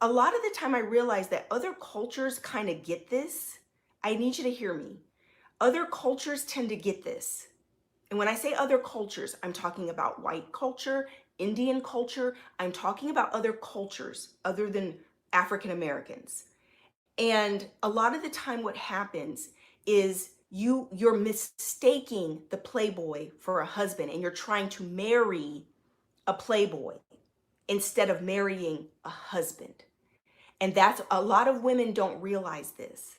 a lot of the time I realize that other cultures kind of get this. I need you to hear me. Other cultures tend to get this. And when I say other cultures, I'm talking about white culture, Indian culture. I'm talking about other cultures other than African Americans. And a lot of the time what happens is you're mistaking the playboy for a husband, and you're trying to marry a playboy instead of marrying a husband. And that's a lot of women don't realize this.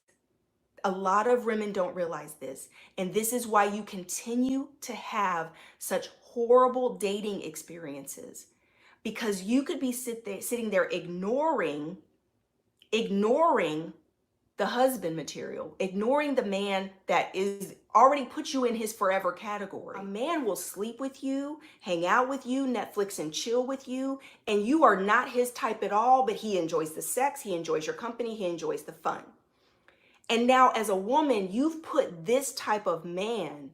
A lot of women don't realize this. And this is why you continue to have such horrible dating experiences, because you could be sitting there ignoring the husband material, ignoring the man that is already put you in his forever category. A man will sleep with you, hang out with you, Netflix and chill with you, and you are not his type at all, but he enjoys the sex, he enjoys your company, he enjoys the fun. And now as a woman, you've put this type of man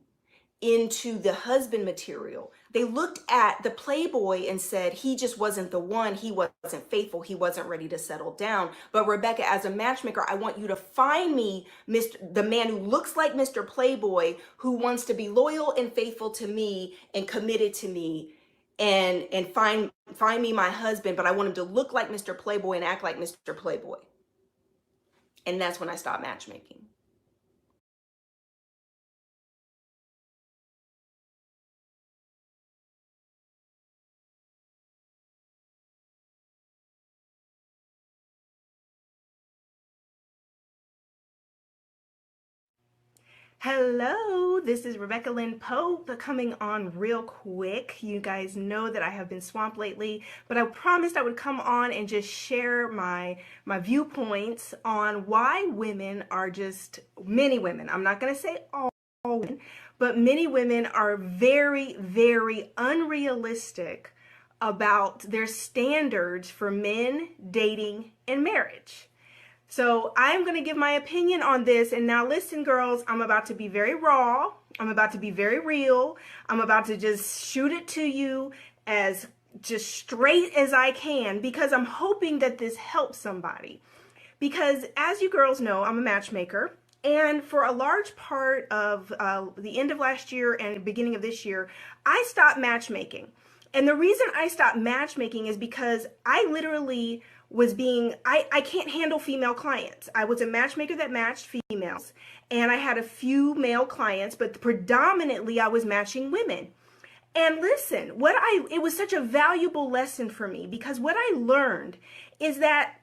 into the husband material. They looked at the playboy and said, he just wasn't the one, he wasn't faithful, he wasn't ready to settle down. But Rebecca, as a matchmaker, I want you to find me the man who looks like Mr. Playboy, who wants to be loyal and faithful to me and committed to me, and find me my husband, but I want him to look like Mr. Playboy and act like Mr. Playboy. And that's when I stopped matchmaking. Hello, this is Rebecca Lynn Pope coming on real quick. You guys know that I have been swamped lately, but I promised I would come on and just share my viewpoints on why women are just, many women, I'm not going to say all women, but many women are very, very unrealistic about their standards for men, dating, and marriage. So I'm going to give my opinion on this. And now listen, girls, I'm about to be very raw. I'm about to be very real. I'm about to just shoot it to you as just straight as I can, because I'm hoping that this helps somebody. Because as you girls know, I'm a matchmaker. And for a large part of the end of last year and beginning of this year, I stopped matchmaking. And the reason I stopped matchmaking is because I literally was I can't handle female clients. I was a matchmaker that matched females, and I had a few male clients, but predominantly I was matching women. And listen, it was such a valuable lesson for me, because what I learned is that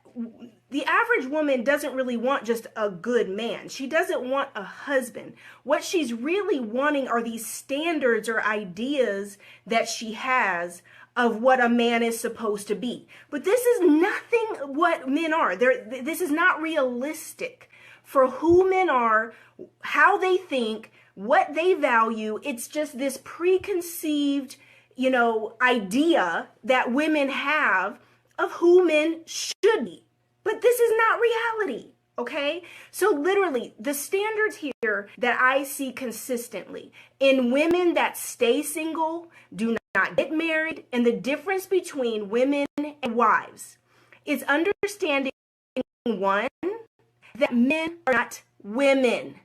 the average woman doesn't really want just a good man. She doesn't want a husband. What she's really wanting are these standards or ideas that she has of what a man is supposed to be. But this is nothing what men are. This is not realistic for who men are, how they think, what they value. It's just this preconceived, idea that women have of who men should be. But this is not reality, okay? So literally, the standards here that I see consistently in women that stay single, do not get married, and the difference between women and wives is understanding, one, that men are not women.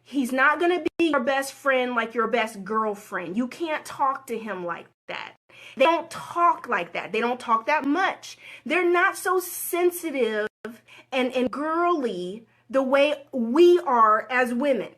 He's not going to be your best friend like your best girlfriend. You can't talk to him like that. They don't talk like that. They don't talk that much. They're not so sensitive and girly the way we are as women.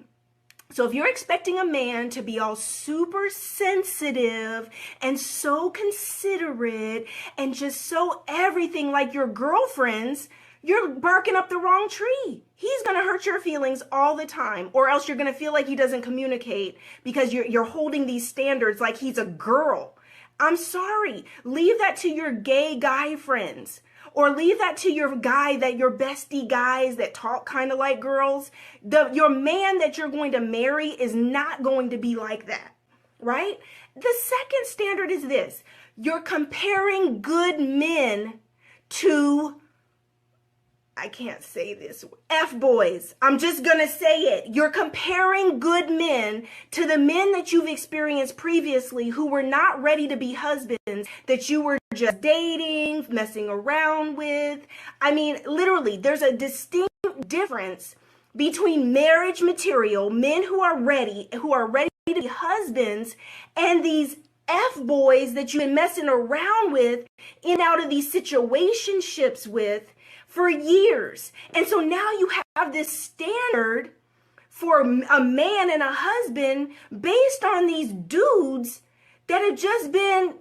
So if you're expecting a man to be all super sensitive and so considerate and just so everything like your girlfriends, you're barking up the wrong tree. He's going to hurt your feelings all the time, or else you're going to feel like he doesn't communicate because you're holding these standards like he's a girl. I'm sorry. Leave that to your gay guy friends, or leave that to your your bestie guys that talk kind of like girls. Your man that you're going to marry is not going to be like that, right? The second standard is this. You're comparing good men to, I can't say this, F-boys. I'm just going to say it. You're comparing good men to the men that you've experienced previously who were not ready to be husbands, that you were just dating, messing around with. I mean, literally, there's a distinct difference between marriage material, men who are ready to be husbands, and these F-boys that you've been messing around with in and out of these situationships with for years. And so now you have this standard for a man and a husband based on these dudes that have just been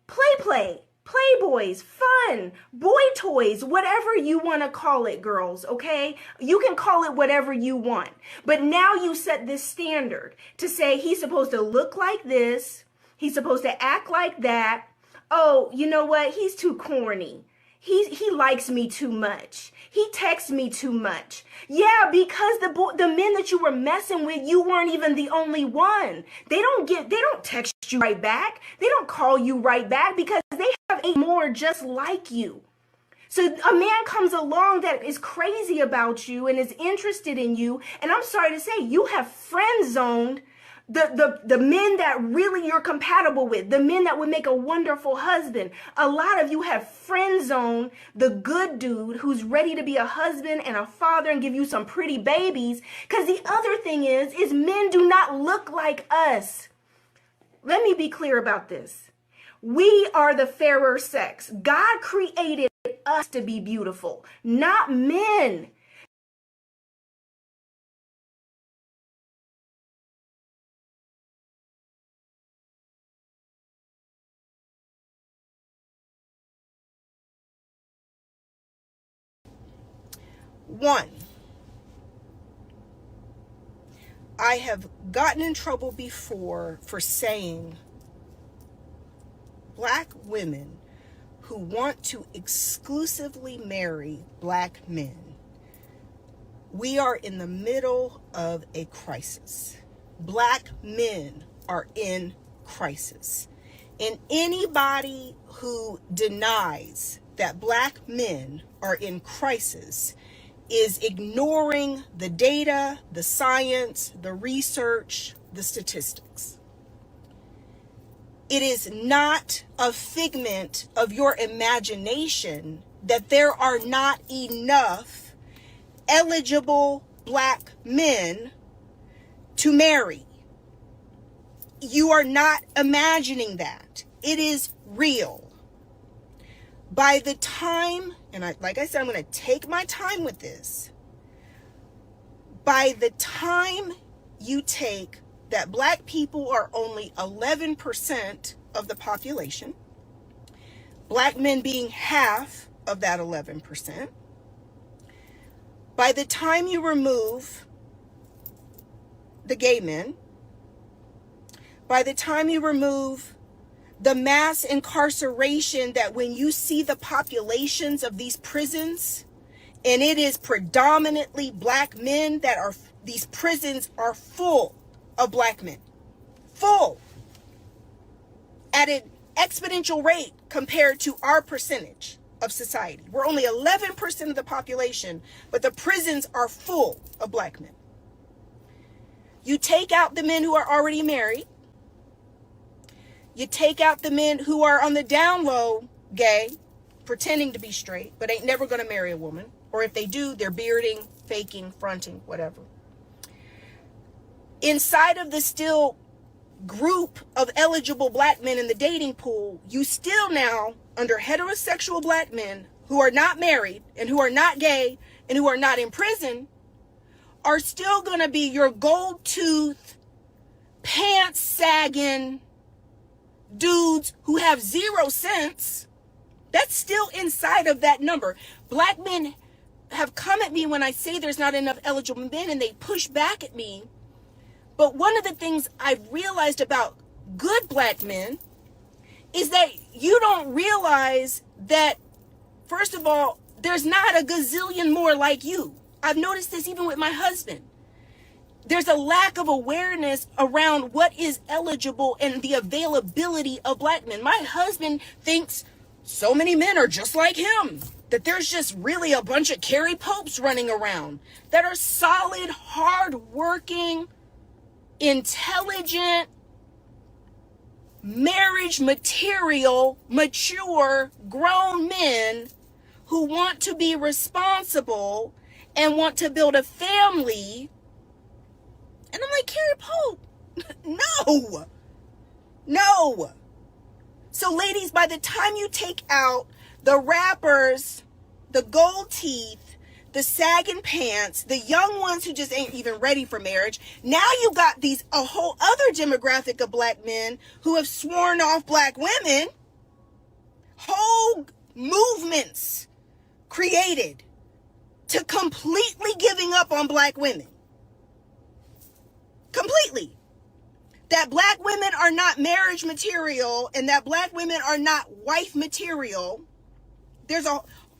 playboys, fun, boy toys, whatever you want to call it, girls, okay? You can call it whatever you want. But now you set this standard to say he's supposed to look like this, he's supposed to act like that. Oh, you know what? He's too corny. He likes me too much. He texts me too much. Yeah, because the men that you were messing with, you weren't even the only one. They don't text you right back. They don't call you right back because they have 8 more just like you. So a man comes along that is crazy about you and is interested in you, and I'm sorry to say, you have friend zoned the men that really you're compatible with, the men that would make a wonderful husband. A lot of you have friend zoned the good dude who's ready to be a husband and a father and give you some pretty babies. Because the other thing is men do not look like us. Let me be clear about this. We are the fairer sex. God created us to be beautiful, not men. One, I have gotten in trouble before for saying black women who want to exclusively marry black men, we are in the middle of a crisis. Black men are in crisis. And anybody who denies that black men are in crisis is ignoring the data, the science, the research, the statistics. It is not a figment of your imagination that there are not enough eligible black men to marry. You are not imagining that. It is real. By the time, and like I said, I'm going to take my time with this. By the time you take that black people are only 11% of the population, black men being half of that 11%, by the time you remove the gay men, by the time you remove the mass incarceration, that when you see the populations of these prisons, and it is predominantly black men that are, these prisons are full of black men, full, at an exponential rate compared to our percentage of society. We're only 11% of the population, but the prisons are full of black men. You take out the men who are already married. You take out the men who are on the down low, gay, pretending to be straight, but ain't never going to marry a woman. Or if they do, they're bearding, faking, fronting, whatever. Inside of the still group of eligible black men in the dating pool, you still now, under heterosexual black men who are not married and who are not gay and who are not in prison, are still going to be your gold tooth, pants sagging dudes who have 0 sense. That's still inside of that number. Black men have come at me when I say there's not enough eligible men, and they push back at me. But one of the things I've realized about good black men is that you don't realize that, first of all, there's not a gazillion more like you. I've noticed this even with my husband. There's a lack of awareness around what is eligible and the availability of black men. My husband thinks so many men are just like him, that there's just really a bunch of Carrie Popes running around that are solid, hard-working, intelligent marriage material, mature, grown men who want to be responsible and want to build a family. And I'm like, Carrie Pope, no. So ladies, by the time you take out the rappers, the gold teeth, the sagging pants, the young ones who just ain't even ready for marriage, now you got a whole other demographic of black men who have sworn off black women, whole movements created to completely giving up on black women. Completely. That black women are not marriage material and that black women are not wife material.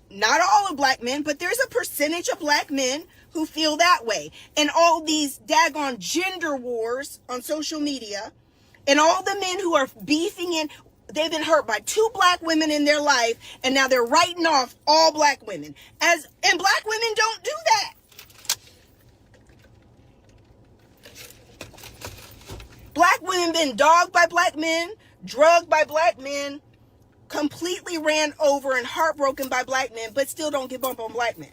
Not all of black men, but there's a percentage of black men who feel that way. And all these daggone gender wars on social media and all the men who are beefing in, they've been hurt by 2 black women in their life and now they're writing off all black women. And black women don't do that. Black women been dogged by black men, drugged by black men, completely ran over and heartbroken by black men, but still don't give up on black men.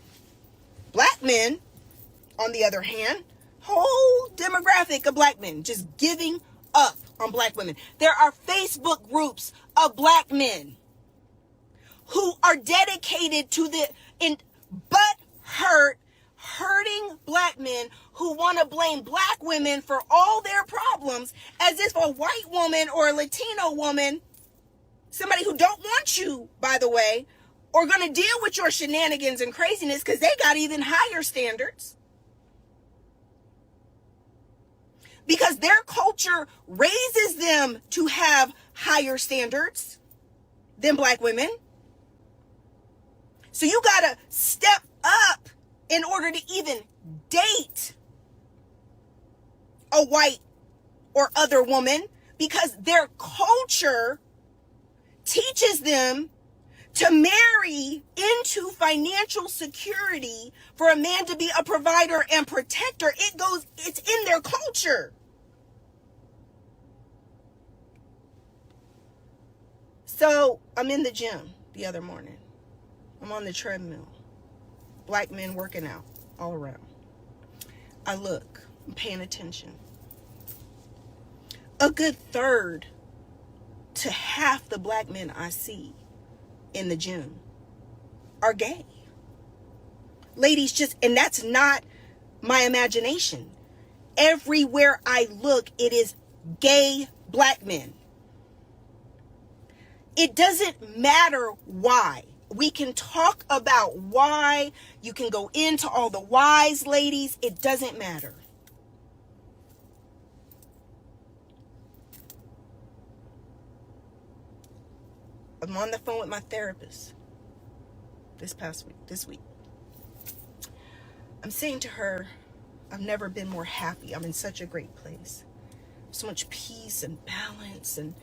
Black men, on the other hand, whole demographic of black men just giving up on black women. There are Facebook groups of black men who are dedicated to hurting black men who want to blame black women for all their problems, as if a white woman or a Latino woman, somebody who don't want you, by the way, are going to deal with your shenanigans and craziness because they got even higher standards. Because their culture raises them to have higher standards than black women. So you got to step up in order to even date a white or other woman, because their culture teaches them to marry into financial security for a man to be a provider and protector. It's in their culture. So I'm in the gym the other morning. I'm on the treadmill. Black men working out all around. I look, I'm paying attention. A good third to half the black men I see in the gym are gay. Ladies, and that's not my imagination. Everywhere I look, it is gay black men. It doesn't matter why. We can talk about why. You can go into all the whys, ladies. It doesn't matter. I'm on the phone with my therapist this week. I'm saying to her, I've never been more happy. I'm in such a great place. So much peace and balance, and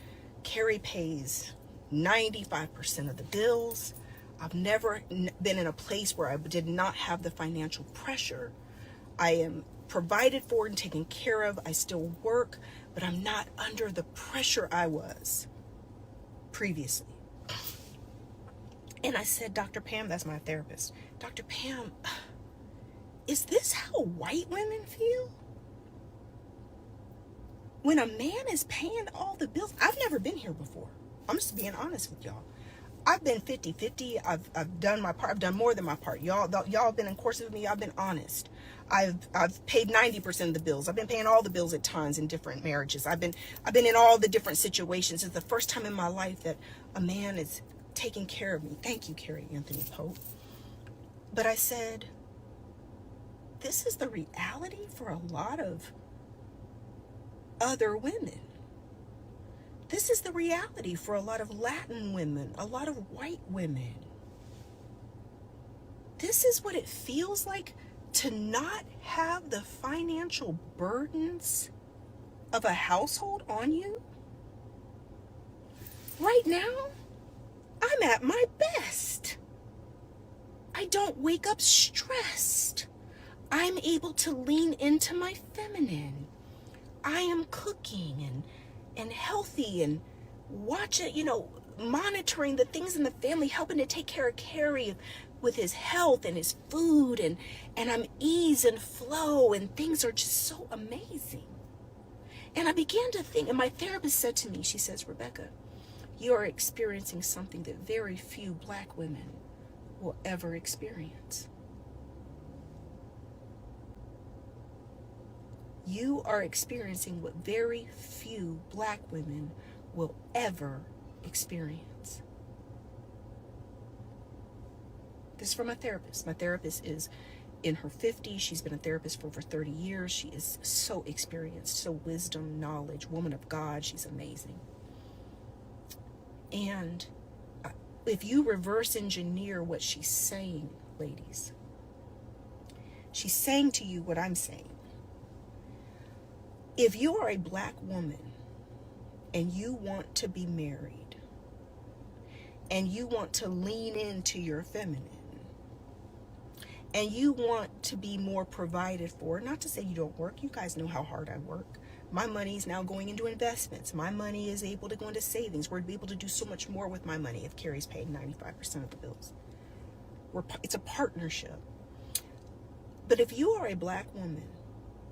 Carrie pays 95% of the bills. I've never been in a place where I did not have the financial pressure. I am provided for and taken care of. I still work, but I'm not under the pressure I was previously. And I said, Dr. Pam, that's my therapist. Dr. Pam, is this how white women feel? When a man is paying all the bills? I've never been here before. I'm just being honest with y'all. I've been 50-50. I've done my part. I've done more than my part. Y'all have been in course with me. I've been honest. I've paid 90% of the bills. I've been paying all the bills at times in different marriages. I've been in all the different situations. It's the first time in my life that a man is taking care of me. Thank you, Carrie Anthony Pope. But I said, this is the reality for a lot of other women. This is the reality for a lot of Latin women, a lot of white women. This is what it feels like to not have the financial burdens of a household on you. Right now, I'm at my best. I don't wake up stressed. I'm able to lean into my feminine. I am cooking and healthy and watching, monitoring the things in the family, helping to take care of Carrie with his health and his food, and I'm ease and flow, and things are just so amazing. And I began to think, and my therapist said to me, she says, Rebecca, you are experiencing something that very few Black women will ever experience. You are experiencing what very few Black women will ever experience. This is from my therapist. My therapist is in her 50s. She's been a therapist for over 30 years. She is so experienced, so wisdom, knowledge, woman of God. She's amazing. And if you reverse engineer what she's saying, ladies, she's saying to you what I'm saying. If you are a Black woman and you want to be married and you want to lean into your feminine and you want to be more provided for, not to say you don't work, you guys know how hard I work. My money is now going into investments. My money is able to go into savings. We're able to do so much more with my money if Carrie's paid 95% of the bills. It's a partnership. But if you are a Black woman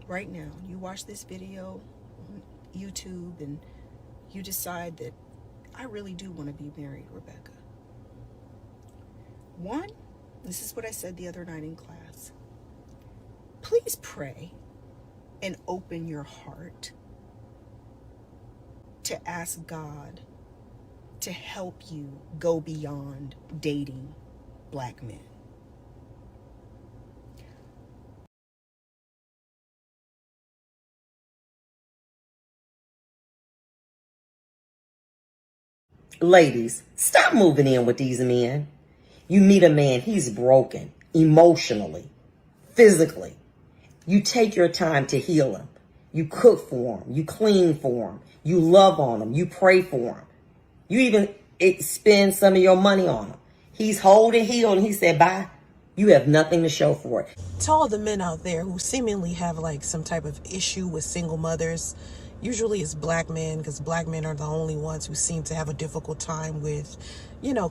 right now, you watch this video on YouTube and you decide that I really do want to be married, Rebecca. One, this is what I said the other night in class. Please pray and open your heart to ask God to help you go beyond dating Black men. Ladies, stop moving in with these men. You meet a man, he's broken emotionally, physically. You take your time to heal him. You cook for him. You clean for him. You love on him. You pray for him. You even spend some of your money on him. He's whole and healed and he said, bye. You have nothing to show for it. To all the men out there who seemingly have like some type of issue with single mothers, usually it's Black men, because Black men are the only ones who seem to have a difficult time with,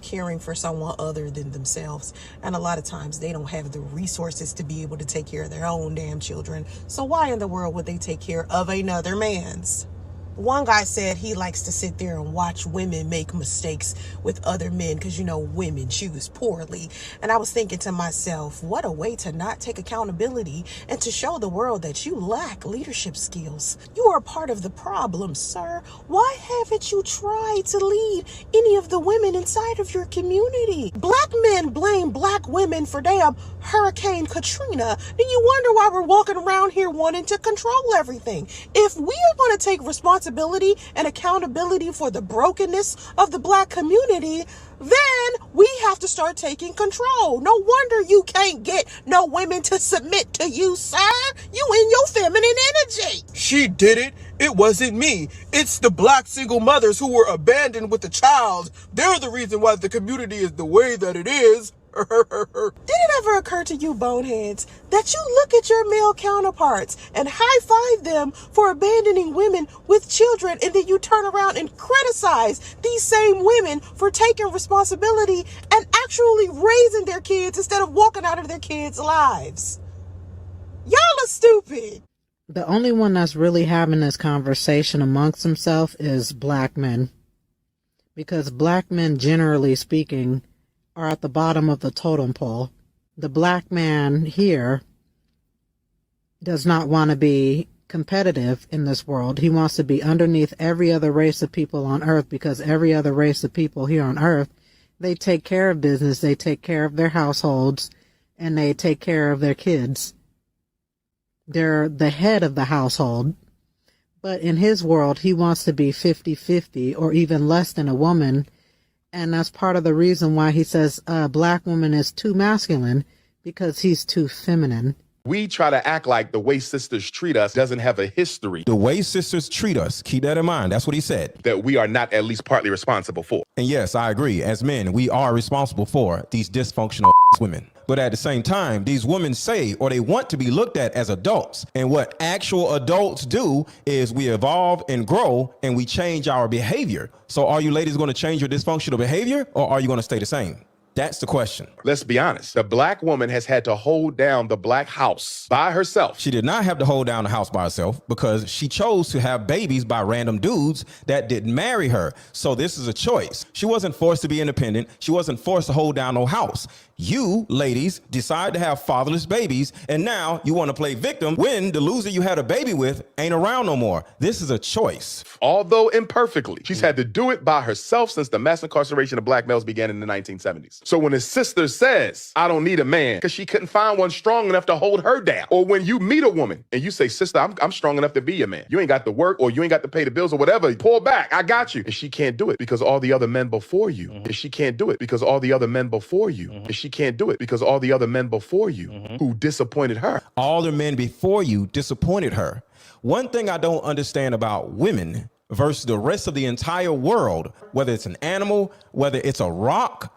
caring for someone other than themselves. And a lot of times they don't have the resources to be able to take care of their own damn children. So why in the world would they take care of another man's? One guy said he likes to sit there and watch women make mistakes with other men because, women choose poorly. And I was thinking to myself, what a way to not take accountability and to show the world that you lack leadership skills. You are part of the problem, sir. Why haven't you tried to lead any of the women inside of your community? Black men blame Black women for damn Hurricane Katrina. Then you wonder why we're walking around here wanting to control everything. If we are going to take responsibility and accountability for the brokenness of the Black community, then we have to start taking control. No wonder you can't get no women to submit to you, sir. You in your feminine energy. She did it. It wasn't me. It's the Black single mothers who were abandoned with a child. They're the reason why the community is the way that it is. Did it ever occur to you, boneheads, that you look at your male counterparts and high-five them for abandoning women with children, and then you turn around and criticize these same women for taking responsibility and actually raising their kids instead of walking out of their kids' lives? Y'all are stupid. The only one that's really having this conversation amongst themselves is Black men. Because Black men, generally speaking, are at the bottom of the totem pole. The Black man here does not want to be competitive in this world. He wants to be underneath every other race of people on earth, because every other race of people here on earth, they take care of business, they take care of their households, and they take care of their kids. They're the head of the household. But in his world, he wants to be 50-50 or even less than a woman. And that's part of the reason why he says a Black woman is too masculine, because he's too feminine. We try to act like the way sisters treat us doesn't have a history. The way sisters treat us, keep that in mind. That's what he said. That we are not at least partly responsible for. And yes, I agree. As men, we are responsible for these dysfunctional women. But at the same time, these women say, or they want to be looked at as adults. And what actual adults do is we evolve and grow and we change our behavior. So are you ladies going to change your dysfunctional behavior, or are you going to stay the same? That's the question. Let's be honest. The black woman has had to hold down the black house by herself. She did not have to hold down the house by herself because she chose to have babies by random dudes that didn't marry her. So this is a choice. She wasn't forced to be independent. She wasn't forced to hold down no house. You, ladies, decide to have fatherless babies, and now you want to play victim when the loser you had a baby with ain't around no more. This is a choice. Although imperfectly, she's had to do it by herself since the mass incarceration of black males began in the 1970s. So when his sister says, I don't need a man, because she couldn't find one strong enough to hold her down. Or when you meet a woman and you say, sister, I'm strong enough to be your man. You ain't got to work, or you ain't got to pay the bills, or whatever. Pull back. I got you. And she can't do it because all the other men before you. And she can't do it because all the other men before you. And she can't do it because all the other men before you who disappointed her. All the men before you disappointed her. One thing I don't understand about women versus the rest of the entire world, whether it's an animal, whether it's a rock,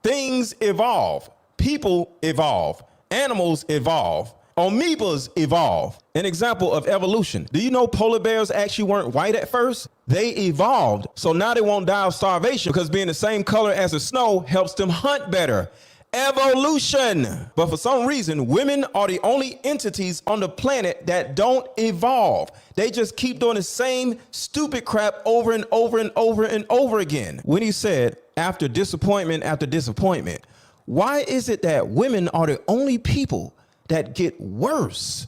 things evolve. People evolve. Animals evolve. Amoebas evolve. An example of evolution. Do you know polar bears actually weren't white at first? They evolved. So now they won't die of starvation because being the same color as the snow helps them hunt better. Evolution. But for some reason, women are the only entities on the planet that don't evolve. They just keep doing the same stupid crap over and over and over and over again. When he said, after disappointment after disappointment, why is it that women are the only people that get worse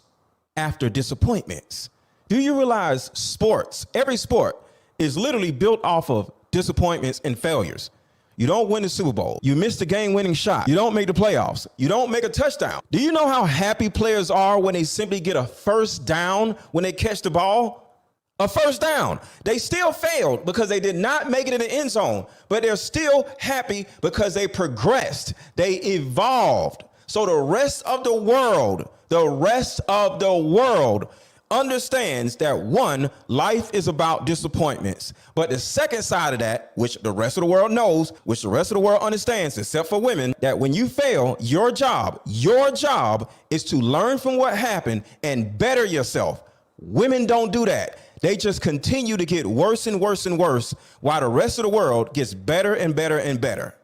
after disappointments? Do you realize sports, every sport is literally built off of disappointments and failures? You don't win the Super Bowl. You miss the game-winning shot. You don't make the playoffs. You don't make a touchdown. Do you know how happy players are when they simply get a first down when they catch the ball? A first down. They still failed because they did not make it in the end zone, but they're still happy because they progressed. They evolved. So the rest of the world understands that, one, life is about disappointments. But the second side of that, which the rest of the world knows, which the rest of the world understands, except for women, that when you fail, your job is to learn from what happened and better yourself. Women don't do that. They just continue to get worse and worse and worse while the rest of the world gets better and better and better.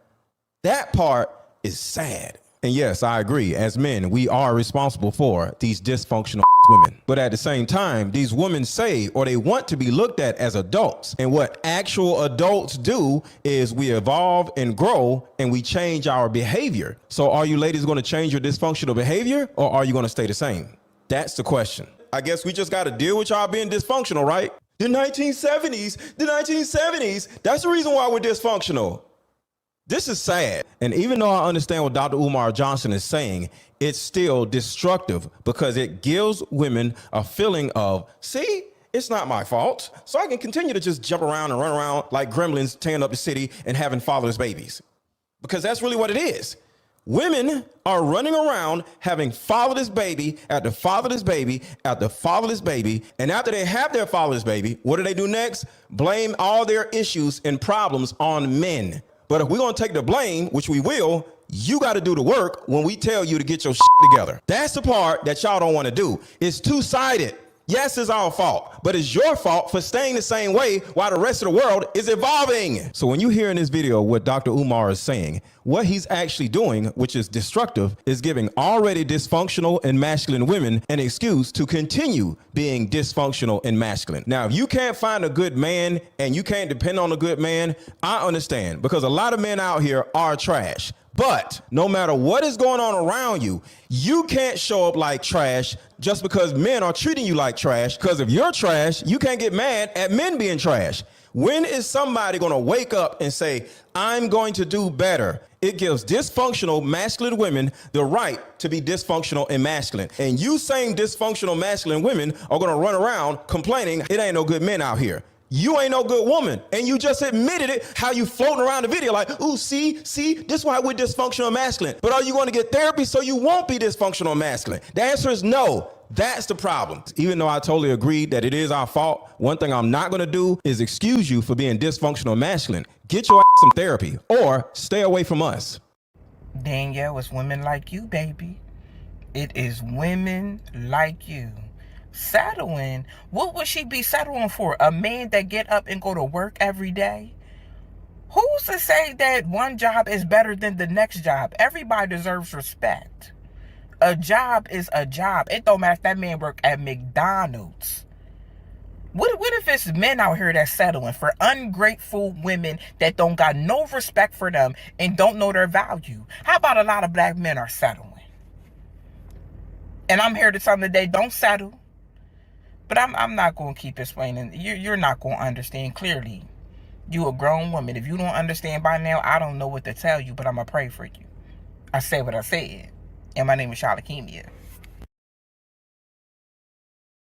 That part is sad. And yes, I agree. As men, we are responsible for these dysfunctional women. But at the same time, these women say, or they want to be looked at as adults. And what actual adults do is we evolve and grow and we change our behavior. So are you ladies going to change your dysfunctional behavior, or are you going to stay the same? That's the question. I guess we just got to deal with y'all being dysfunctional, right? The 1970s, that's the reason why we're dysfunctional. This is sad. And even though I understand what Dr. Umar Johnson is saying, it's still destructive because it gives women a feeling of, see, it's not my fault. So I can continue to just jump around and run around like gremlins, tearing up the city and having fatherless babies. Because that's really what it is. Women are running around having fatherless baby after fatherless baby after fatherless baby. And after they have their fatherless baby, what do they do next? Blame all their issues and problems on men. But if we're going to take the blame, which we will, you got to do the work when we tell you to get your shit together. That's the part that y'all don't want to do. It's two-sided. Yes, it's our fault, but it's your fault for staying the same way while the rest of the world is evolving. So when you hear in this video what Dr. Umar is saying, what he's actually doing, which is destructive, is giving already dysfunctional and masculine women an excuse to continue being dysfunctional and masculine. Now, if you can't find a good man and you can't depend on a good man, I understand, because a lot of men out here are trash. But no matter what is going on around you, you can't show up like trash just because men are treating you like trash. Because if you're trash, you can't get mad at men being trash. When is somebody going to wake up and say, I'm going to do better? It gives dysfunctional masculine women the right to be dysfunctional and masculine. And you saying dysfunctional masculine women are going to run around complaining it ain't no good men out here. You ain't no good woman. And you just admitted it, how you floating around the video like, ooh, see, this is why we're dysfunctional masculine. But are you going to get therapy so you won't be dysfunctional masculine? The answer is no. That's the problem. Even though I totally agree that it is our fault, one thing I'm not going to do is excuse you for being dysfunctional masculine. Get your ass some therapy or stay away from us. Danielle, it's women like you, baby. It is women like you. Settling? What would she be settling for? A man that get up and go to work every day? Who's to say that one job is better than the next job? Everybody deserves respect. A job is a job. It don't matter if that man work at McDonald's. What if it's men out here that's settling for ungrateful women that don't got no respect for them and don't know their value? How about a lot of black men are settling? And I'm here to tell them today, don't settle. But I'm not going to keep explaining. You're not going to understand clearly. You a grown woman. If you don't understand by now, I don't know what to tell you, but I'm going to pray for you. I said what I said. And my name is Shalakemia.